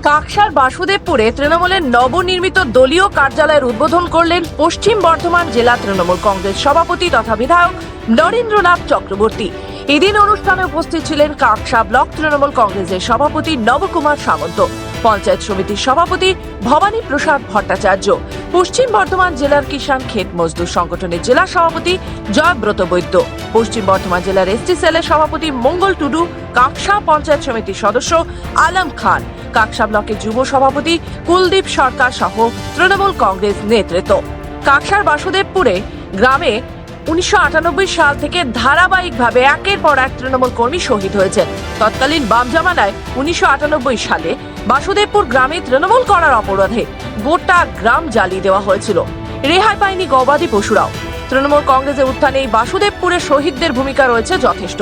কাকসার বাসুদেবপুরে তৃণমূলের নবনির্মিত দলীয় কার্যালয়ের উদ্বোধন করলেন পশ্চিম বর্ধমান জেলা তৃণমূল কংগ্রেস সভাপতি তথা বিধায়ক নরেন্দ্রনাথ চক্রবর্তী। এদিন অনুষ্ঠানে উপস্থিত ছিলেন কাকসা ব্লক তৃণমূল কংগ্রেসের সভাপতি নবকুমার সামন্ত, পঞ্চায়েত সমিতির সভাপতি ভবানী প্রসাদ ভট্টাচার্য, পশ্চিম বর্ধমান জেলার কিষাণ ক্ষেত মজদুর সংগঠনের জেলা সভাপতি জয়ব্রত বৈদ্য, পশ্চিম বর্ধমান জেলার এসটি সেলের সভাপতি মঙ্গল টুডু, কাকসা পঞ্চায়েত সমিতির সদস্য আলম খান, কাকসা ব্লকের যুব সভাপতি কুলদীপ সরকার সহ তৃণমূল কংগ্রেস নেতৃত্ব। কাকসার বাসুদেবপুরে গ্রামে 1998 সাল থেকে ধারাবাহিকভাবে একের পর এক তৃণমূল কর্মী শহীদ হয়েছেন। তৎকালীন বাম জামানায় 1998 সালে বাসুদেবপুর গ্রামে তৃণমূল করার অপরাধে গোটা গ্রাম জ্বালিয়ে দেওয়া হয়েছিল। রেহাই পায়নি গবাদি পশুরাও। তৃণমূল কংগ্রেসের উত্থানে এই বাসুদেবপুরে শহীদদের ভূমিকা রয়েছে যথেষ্ট।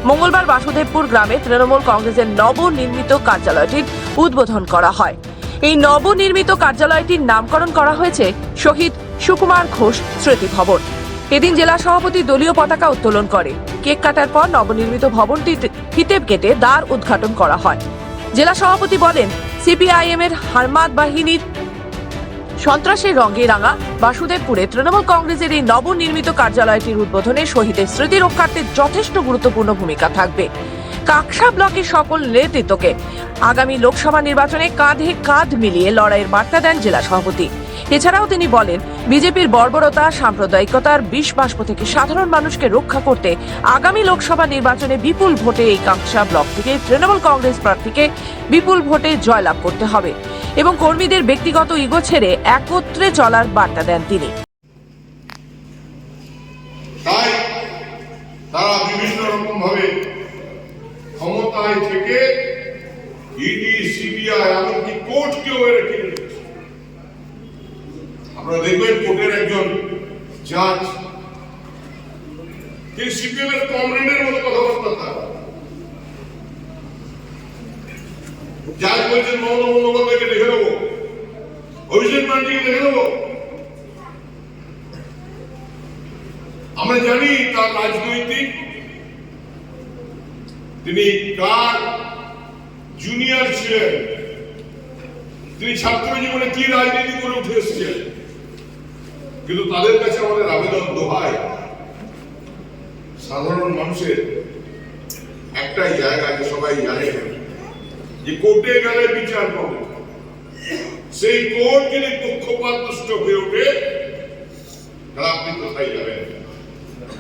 মঙ্গলবার বাসুদেবপুর গ্রামে তৃণমূল কংগ্রেসের নবনির্মিত কার্যালয়টির উদ্বোধন করা হয়। এই নবনির্মিত কার্যালয়টির নামকরণ করা হয়েছে শহীদ সুকুমার ঘোষ স্মৃতি ভবন। এদিন জেলা সভাপতি দলীয় পতাকা উত্তোলন করে। কেক কাটার পর নবনির্মিত ভবনটি ফিতে কেটে দ্বার উদ্ঘাটন করা হয়। জেলা সভাপতি বলেন, সিপিআইএম এর হারমাদ বাহিনীর সন্ত্রাসের রঙে রাঙা বাসুদেবপুরে তৃণমূল কংগ্রেসের এই নবনির্মিত কার্যালয়টির উদ্বোধনে শহীদের স্মৃতি রক্ষার্থে যথেষ্ট গুরুত্বপূর্ণ ভূমিকা থাকবে। কাকসা ব্লকের সকল নেতৃত্বকে আগামী লোকসভা নির্বাচনে কাঁধে কাঁধ মিলিয়ে লড়াইয়ের বার্তা দেন জেলা সভাপতি। এছাড়াও তিনি বলেন, বিজেপির বর্বরতা, সাম্প্রদায়িকতার বিষ বাষ্প থেকে সাধারণ মানুষকে রক্ষা করতে আগামী লোকসভা নির্বাচনে বিপুল ভোটে এই কাকসা ব্লক থেকে তৃণমূল কংগ্রেস প্রার্থীকে বিপুল ভোটে জয়লাভ করতে হবে এবং কর্মীদের ব্যক্তিগত ইগো ছেড়ে একত্রে চলার বার্তা দেন তিনি। তাই তারা বিভিন্ন রকম ভাবে ক্ষমতায় থেকে ইডি, সিবিআই, এমনকি কোর্টকেও রেখে দিয়েছে। আপনারা দেখবেন কোর্টের একজন জাজ, তিনি সিপিএম এর কমরেডের মতো কথাবার্তা তার। জাজ বলছেন মমতা বন্দ্যোপাধ্যায়কে দেখে নেবো, অভিষেক ব্যানার্জিকে দেখে নেবো। আমরা জানি তার রাজনৈতিক, তিনি কার জুনিয়র ছিলেন, তিনি ছাত্র জীবনে কি রাজনীতি করে উঠে এসেছেন। কিন্তু তাদের কাছে আমাদের আবেদন, দোহাই, সাধারণ মানুষের একটাই জায়গা যে সবাই জানে যে কোর্টে গেলে বিচার পাবে। সেই কোর্ট যদি পক্ষপাতদুষ্ট হয়ে ওঠে, তাহলে আপনি কোথায় যাবেন?